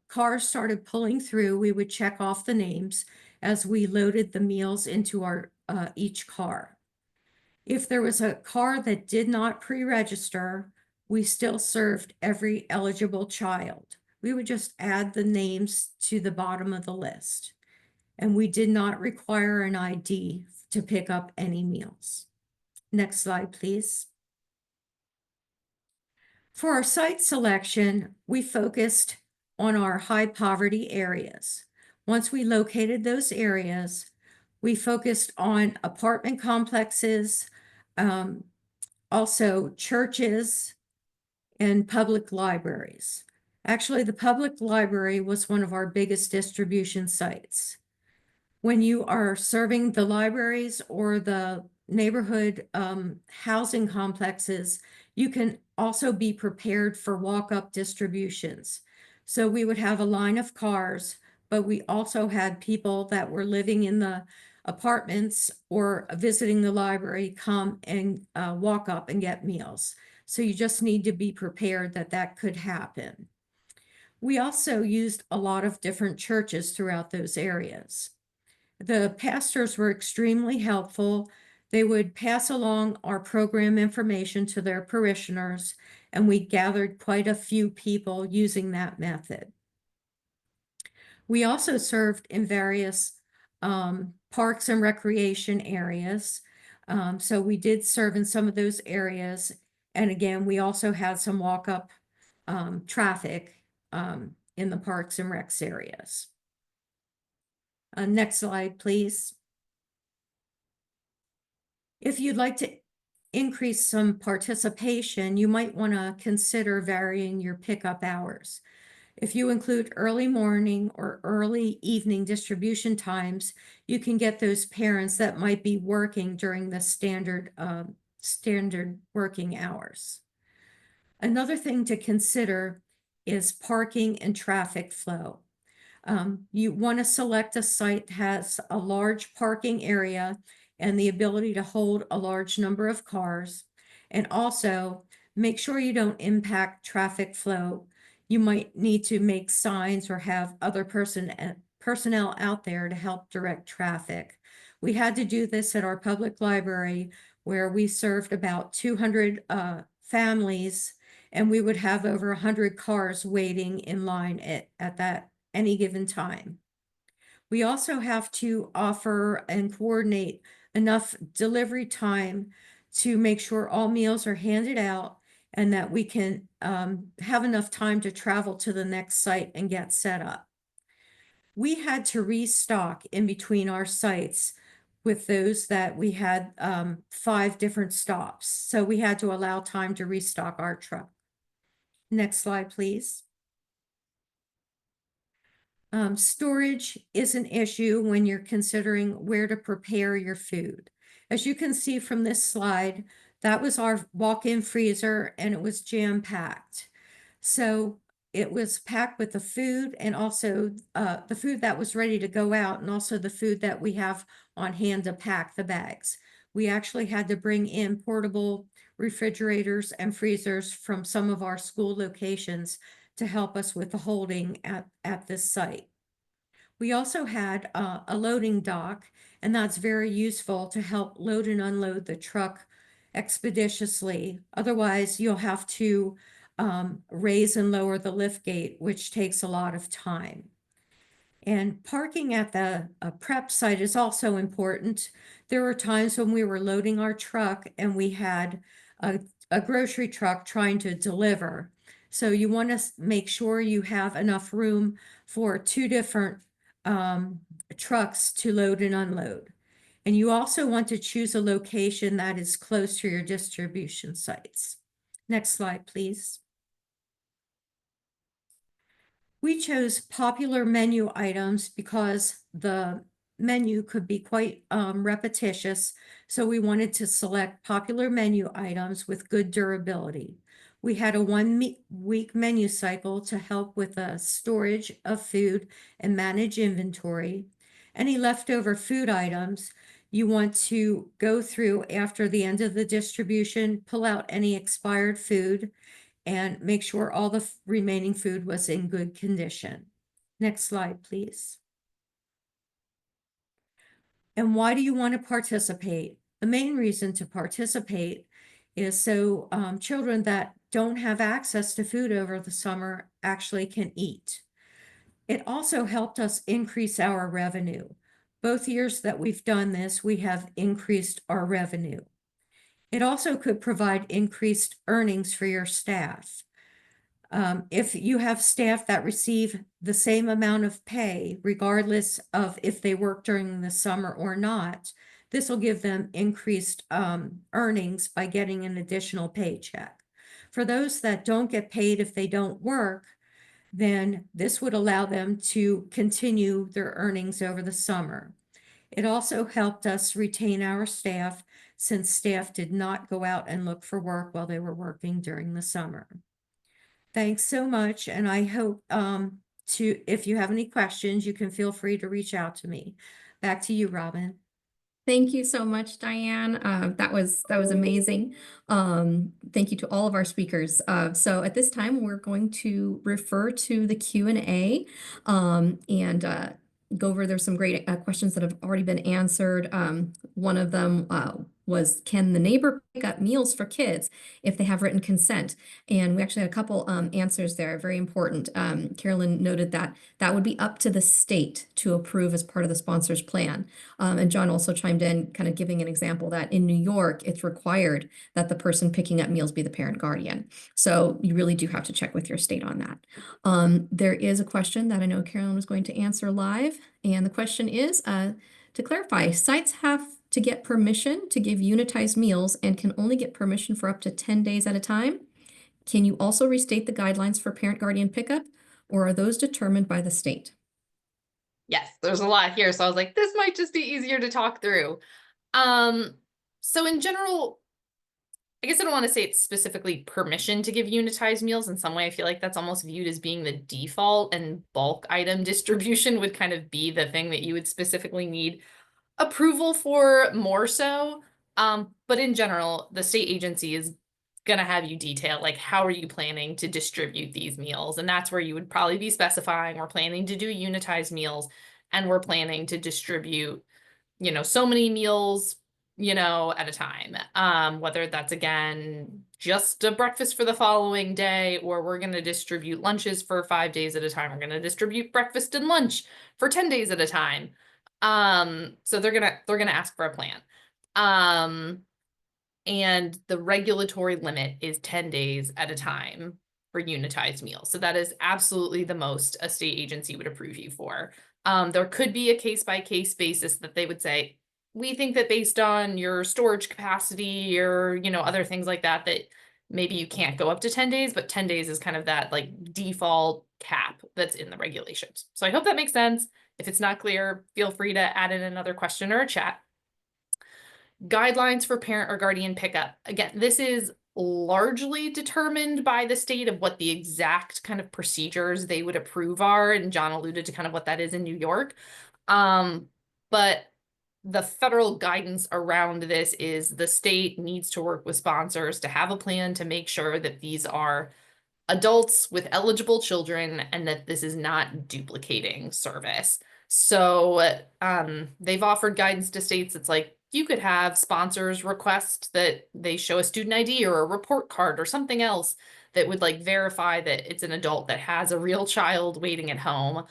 cars started pulling through, we would check off the names as we loaded the meals into our each car. If there was a car that did not pre-register, we still served every eligible child. We would just add the names to the bottom of the list. And we did not require an ID to pick up any meals. Next slide, please. For our site selection, we focused on our high poverty areas. Once we located those areas, we focused on apartment complexes, also churches and public libraries. Actually, the public library was one of our biggest distribution sites. When you are serving the libraries or the neighborhood housing complexes, you can also be prepared for walk-up distributions. So we would have a line of cars, but we also had people that were living in the apartments or visiting the library come and walk up and get meals. So you just need to be prepared that that could happen. We also used a lot of different churches throughout those areas. The pastors were extremely helpful. They would pass along our program information to their parishioners, and we gathered quite a few people using that method. We also served in various parks and recreation areas. So we did serve in some of those areas. And again, we also had some walk-up traffic in the parks and recs areas. Next slide, please. If you'd like to increase some participation, you might want to consider varying your pickup hours. If you include early morning or early evening distribution times, you can get those parents that might be working during the standard working hours. Another thing to consider is parking and traffic flow. You want to select a site that has a large parking area and the ability to hold a large number of cars. And also make sure you don't impact traffic flow. You might need to make signs or have other personnel out there to help direct traffic. We had to do this at our public library where we served about 200 families, and we would have over 100 cars waiting in line at that any given time. We also have to offer and coordinate enough delivery time to make sure all meals are handed out and that we can have enough time to travel to the next site and get set up. We had to restock in between our sites with those that we had 5 different stops. So we had to allow time to restock our truck. Next slide, please. Storage is an issue when you're considering where to prepare your food. As you can see from this slide, that was our walk-in freezer and it was jam-packed. So it was packed with the food and also the food that was ready to go out and also the food that we have on hand to pack the bags. We actually had to bring in portable refrigerators and freezers from some of our school locations to help us with the holding at this site. We also had a loading dock, and that's very useful to help load and unload the truck expeditiously. Otherwise, you'll have to raise and lower the lift gate, which takes a lot of time. And parking at the prep site is also important. There were times when we were loading our truck and we had a grocery truck trying to deliver. So you want to make sure you have enough room for 2 different trucks to load and unload. And you also want to choose a location that is close to your distribution sites. Next slide, please. We chose popular menu items because the menu could be quite repetitious, so we wanted to select popular menu items with good durability. We had a 1-week menu cycle to help with the storage of food and manage inventory. Any leftover food items you want to go through after the end of the distribution, pull out any expired food, and make sure all the remaining food was in good condition. Next slide, please. And why do you want to participate? The main reason to participate is so children that don't have access to food over the summer actually can eat. It also helped us increase our revenue. Both years that we've done this, we have increased our revenue. It also could provide increased earnings for your staff. If you have staff that receive the same amount of pay, regardless of if they work during the summer or not, this will give them increased earnings by getting an additional paycheck. For those that don't get paid if they don't work, then this would allow them to continue their earnings over the summer. It also helped us retain our staff since staff did not go out and look for work while they were working during the summer. Thanks so much, and I hope if you have any questions, you can feel free to reach out to me. Back to you, Robin. Thank you so much, Diane. That was amazing. Thank you to all of our speakers. So at this time, we're going to refer to the Q&A and go over. There's some great questions that have already been answered. One of them was, can the neighbor pick up meals for kids if they have written consent? And we actually had a couple answers there, very important. Carolyn noted that that would be up to the state to approve as part of the sponsor's plan. And John also chimed in, kind of giving an example that in New York, it's required that the person picking up meals be the parent guardian. So you really do have to check with your state on that. There is a question that I know Carolyn was going to answer live. And the question is, to clarify, sites have to get permission to give unitized meals and can only get permission for up to 10 days at a time. Can you also restate the guidelines for parent guardian pickup, or are those determined by the state? Yes, there's a lot here. So I was like, this might just be easier to talk through. So in general, I guess I don't want to say it's specifically permission to give unitized meals. In some way, I feel like that's almost viewed as being the default, and bulk item distribution would kind of be the thing that you would specifically need approval for more so. But in general, the state agency is going to have you detail, like, how are you planning to distribute these meals? And that's where you would probably be specifying, we're planning to do unitized meals and we're planning to distribute, so many meals at a time. Whether that's again, just a breakfast for the following day, or we're going to distribute lunches for 5 days at a time. We're going to distribute breakfast and lunch for 10 days at a time. So they're going to ask for a plan. And the regulatory limit is 10 days at a time for unitized meals. So that is absolutely the most a state agency would approve you for. There could be a case-by-case basis that they would say, we think that based on your storage capacity or, other things like that, that maybe you can't go up to 10 days, but 10 days is kind of that like default cap that's in the regulations. So I hope that makes sense. If it's not clear, feel free to add in another question or a chat. Guidelines for parent or guardian pickup. Again, this is largely determined by the state of what the exact kind of procedures they would approve are. And John alluded to kind of what that is in New York. But the federal guidance around this is the state needs to work with sponsors to have a plan to make sure that these are adults with eligible children and that this is not duplicating service. So they've offered guidance to states. It's like, you could have sponsors request that they show a student ID or a report card or something else that would like verify that it's an adult that has a real child waiting at home.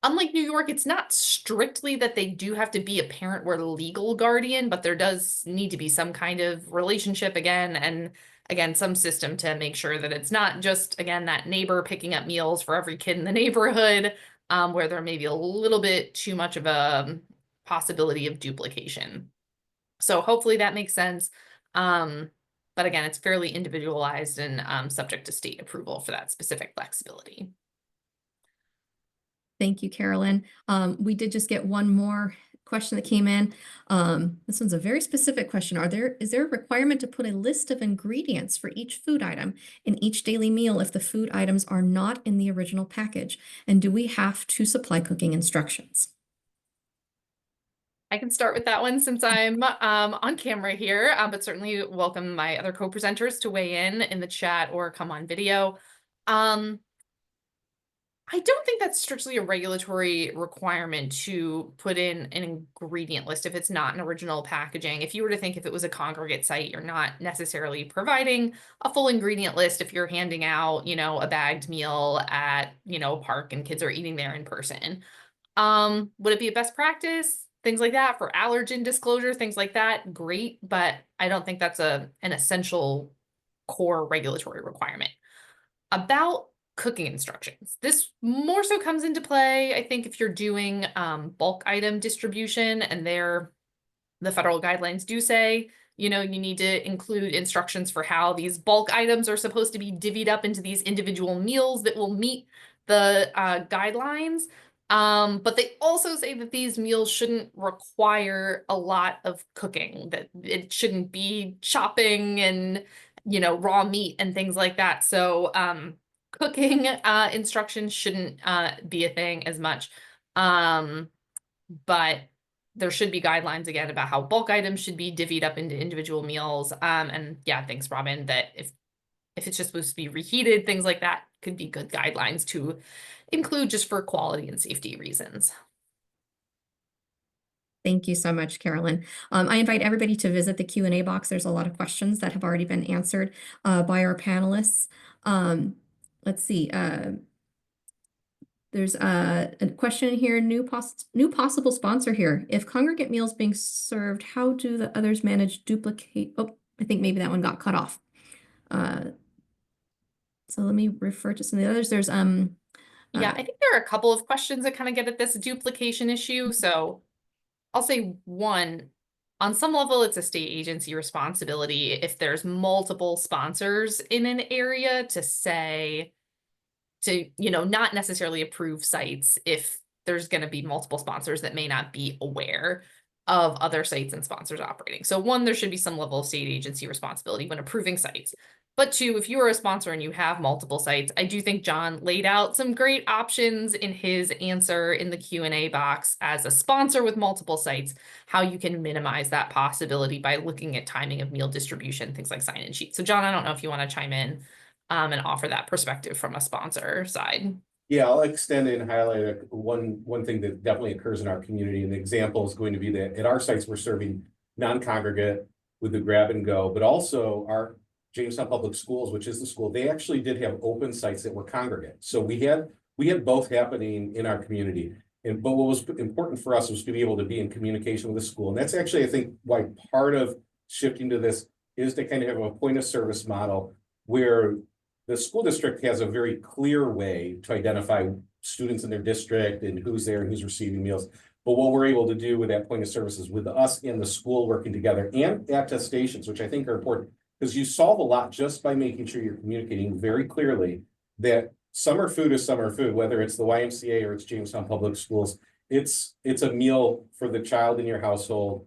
Unlike New York, it's not strictly that they do have to be a parent or legal guardian, but there does need to be some kind of relationship again, and again, some system to make sure that it's not just, again, that neighbor picking up meals for every kid in the neighborhood, where there may be a little bit too much of a possibility of duplication. So hopefully that makes sense. But again, it's fairly individualized and subject to state approval for that specific flexibility. Thank you, Carolyn. We did just get one more question that came in. This one's a very specific question. Is there a requirement to put a list of ingredients for each food item in each daily meal if the food items are not in the original package? And do we have to supply cooking instructions? I can start with that one since I'm on camera here, but certainly welcome my other co-presenters to weigh in the chat or come on video. I don't think that's strictly a regulatory requirement to put in an ingredient list if it's not an original packaging. If you were to think if it was a congregate site, you're not necessarily providing a full ingredient list if you're handing out, a bagged meal at, a park and kids are eating there in person. Would it be a best practice? Things like that for allergen disclosure, things like that, great, but I don't think that's an essential core regulatory requirement. About cooking instructions, this more so comes into play, I think, if you're doing bulk item distribution, and the federal guidelines do say, you need to include instructions for how these bulk items are supposed to be divvied up into these individual meals that will meet the guidelines. But they also say that these meals shouldn't require a lot of cooking, that it shouldn't be chopping and, raw meat and things like that. So cooking instructions shouldn't be a thing as much. But there should be guidelines again about how bulk items should be divvied up into individual meals. And yeah, thanks, Robin, that if it's just supposed to be reheated, things like that could be good guidelines to include just for quality and safety reasons. Thank you so much, Carolyn. I invite everybody to visit the Q&A box. There's a lot of questions that have already been answered by our panelists. Let's see. There's a question here, new possible sponsor here. If congregate meals being served, how do the others manage duplicate? Oh, I think maybe that one got cut off. So let me refer to some of the others. There's yeah, I think there are a couple of questions that kind of get at this duplication issue. So I'll say one, on some level, it's a state agency responsibility if there's multiple sponsors in an area to say, to, not necessarily approve sites if there's going to be multiple sponsors that may not be aware of other sites and sponsors operating. So one, there should be some level of state agency responsibility when approving sites. But two, if you are a sponsor and you have multiple sites, I do think John laid out some great options in his answer in the Q&A box as a sponsor with multiple sites, how you can minimize that possibility by looking at timing of meal distribution, things like sign-in sheets. So John, I don't know if you want to chime in and offer that perspective from a sponsor side. Yeah, I'll extend and highlight one thing that definitely occurs in our community. And the example is going to be that at our sites, we're serving non-congregate with the grab and go, but also our Jamestown Public Schools, which is the school, they actually did have open sites that were congregate. So we had both happening in our community. But what was important for us was to be able to be in communication with the school. And that's actually, I think, why part of shifting to this is to kind of have a point of service model where the school district has a very clear way to identify students in their district and who's there and who's receiving meals. But what we're able to do with that point of service is with us and the school working together, and attestations, which I think are important, because you solve a lot just by making sure you're communicating very clearly that summer food is summer food, whether it's the YMCA or it's Jamestown Public Schools. It's a meal for the child in your household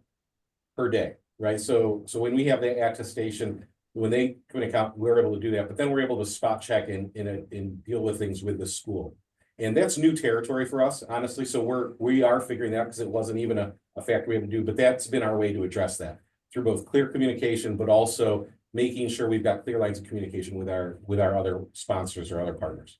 per day, right? So when we have that attestation, when they come in account, we're able to do that, but then we're able to spot check and deal with things with the school. And that's new territory for us, honestly. So we are figuring that, because it wasn't even a factor we had to do, but that's been our way to address that through both clear communication, but also making sure we've got clear lines of communication with our other sponsors or other partners.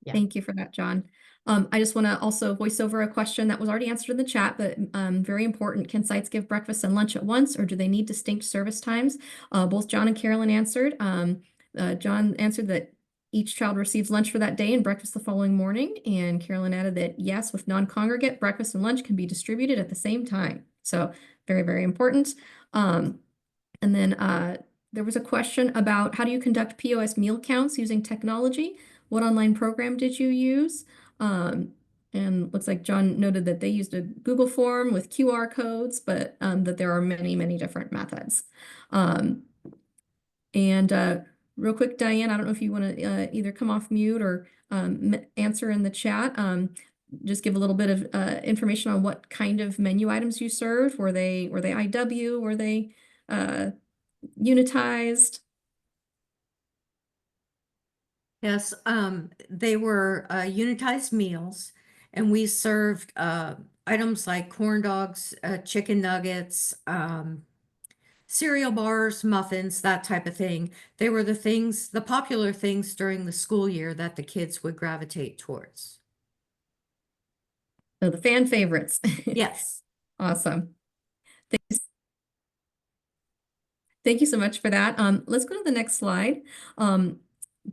Yeah. Thank you for that, John. I just want to also voice over a question that was already answered in the chat, but very important. Can sites give breakfast and lunch at once, or do they need distinct service times? Both John and Carolyn answered. John answered that each child receives lunch for that day and breakfast the following morning. And Carolyn added that yes, with non-congregate, breakfast and lunch can be distributed at the same time. So very, very important. And then there was a question about how do you conduct POS meal counts using technology? What online program did you use? And looks like John noted that they used a Google form with QR codes, but that there are many, many different methods. Real quick, Diane, I don't know if you want to either come off mute or answer in the chat. Just give a little bit of information on what kind of menu items you served. Were they IW? Were they unitized? Yes, they were unitized meals, and we served items like corn dogs, chicken nuggets, cereal bars, muffins, that type of thing. They were the popular things during the school year that the kids would gravitate towards. So the fan favorites. Yes. Awesome. Thank you so much for that. Let's go to the next slide.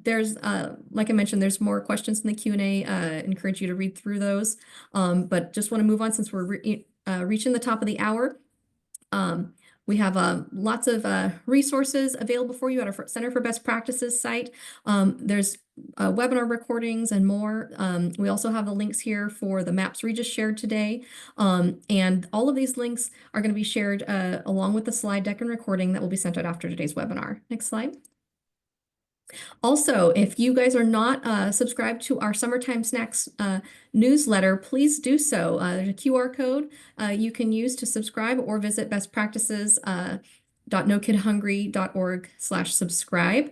There's, like I mentioned, there's more questions in the Q&A. Encourage you to read through those. But just want to move on since we're reaching the top of the hour. We have lots of resources available for you at our Center for Best Practices site. There's webinar recordings and more. We also have the links here for the maps Regis shared today. And all of these links are going to be shared along with the slide deck and recording that will be sent out after today's webinar. Next slide. Also, if you guys are not subscribed to our Summertime Snacks newsletter, please do so. There's a QR code you can use to subscribe, or visit bestpractices.nokidhungry.org/subscribe.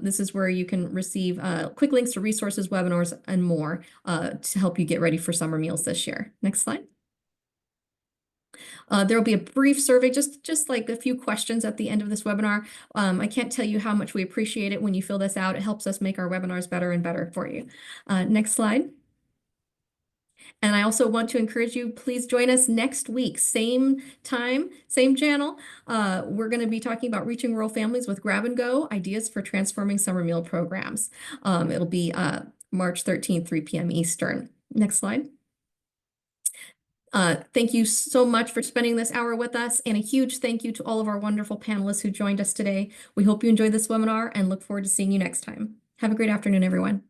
This is where you can receive quick links to resources, webinars, and more to help you get ready for summer meals this year. Next slide. There will be a brief survey, just like a few questions at the end of this webinar. I can't tell you how much we appreciate it when you fill this out. It helps us make our webinars better and better for you. Next slide. And I also want to encourage you, please join us next week, same time, same channel. We're going to be talking about reaching rural families with grab and go ideas for transforming summer meal programs. It'll be March 13th, 3 p.m. Eastern. Next slide. Thank you so much for spending this hour with us, and a huge thank you to all of our wonderful panelists who joined us today. We hope you enjoyed this webinar and look forward to seeing you next time. Have a great afternoon, everyone.